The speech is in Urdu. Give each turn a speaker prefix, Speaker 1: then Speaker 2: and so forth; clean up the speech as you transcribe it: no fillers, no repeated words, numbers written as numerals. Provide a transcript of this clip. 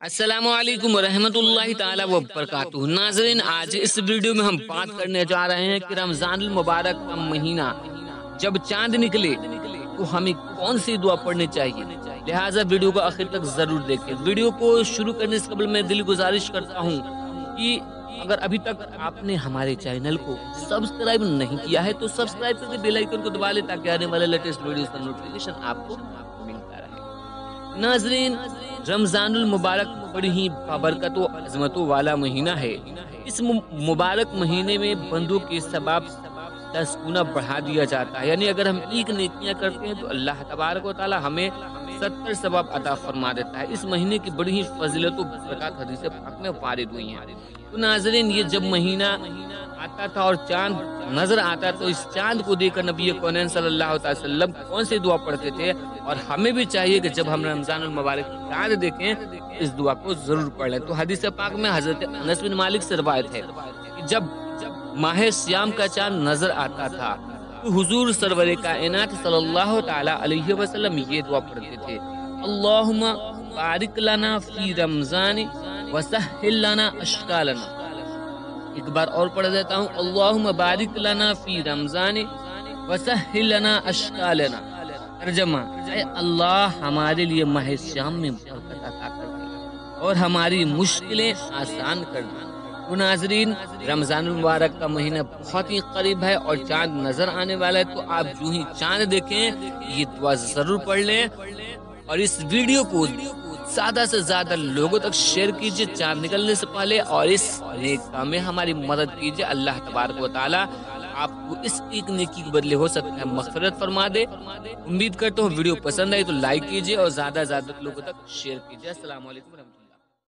Speaker 1: السلام علیکم ورحمۃ اللہ تعالی وبرکاتہ۔ ناظرین، آج اس ویڈیو میں ہم بات کرنے جا رہے ہیں کہ رمضان المبارک کا مہینہ جب چاند نکلے تو ہمیں کون سی دعا پڑھنی چاہیے، لہٰذا ویڈیو کو آخر تک ضرور دیکھیں۔ ویڈیو کو شروع کرنے سے قبل میں دل گزارش کرتا ہوں کہ اگر ابھی تک آپ نے ہمارے چینل کو سبسکرائب نہیں کیا ہے تو سبسکرائب کر کے بیل آئیکن کو دبا لیں تاکہ آنے والے لیٹسٹ ویڈیوز کا نوٹیفیکیشن آپ کو ملتا رہے۔ ناظرین، رمضان المبارک بڑی ہی بابرکت و عظمتوں والا مہینہ ہے۔ اس مبارک مہینے میں بندوں کے ثواب 10 گنا بڑھا دیا جاتا ہے، یعنی اگر ہم ایک نیکیاں کرتے ہیں تو اللہ تبارک و تعالی ہمیں 70 ثواب عطا فرما دیتا ہے۔ اس مہینے کی بڑی ہی فضیلت و برکات حدیث پاک میں وارد ہوئی ہیں۔ تو ناظرین، یہ جب مہینہ آتا تھا اور چاند نظر آتا تو اس چاند کو دیکھ کر نبی کونین صلی اللہ علیہ وسلم کون سی دعا پڑھتے تھے، اور ہمیں بھی چاہیے کہ جب ہم رمضان المبارک چاند دیکھیں اس دعا کو ضرور پڑھ لیں۔ تو حدیث پاک میں حضرت انس بن مالک سے روایت ہے کہ جب ماہ سیام کا چاند نظر آتا تھا تو حضور سرور کائنات صلی اللہ تعالی علیہ وسلم یہ دعا پڑھتے تھے: اللہم بارک لنا فی رمضان وسہل لنا اشکالنا۔ ایک بار اور پڑھ دیتا ہوں: اللہم بارک لنا فی رمضان وسہل لنا اشکالنا۔ ترجمہ: اے اللہ، ہمارے لیے ماہ سیام میں برکت عطا کر دے اور ہماری مشکلیں آسان کر دے۔ تو ناظرین، رمضان المبارک کا مہینہ بہت ہی قریب ہے اور چاند نظر آنے والا ہے، تو آپ جو ہی چاند دیکھیں یہ دعا ضرور پڑھ لیں اور اس ویڈیو کو زیادہ سے زیادہ لوگوں تک شیئر کیجئے چاند نکلنے سے پہلے، اور اس نیک کام میں ہماری مدد کیجئے۔ اللہ تبارک و تعالی آپ کو اس ایک نیکی کے بدلے ہو سکتا ہے مغفرت فرما دے۔ امید کرتا ہوں ویڈیو پسند آئی تو لائک کیجئے اور زیادہ سے زیادہ لوگوں تک شیئر کیجئے۔ السلام علیکم ورحمۃ اللہ۔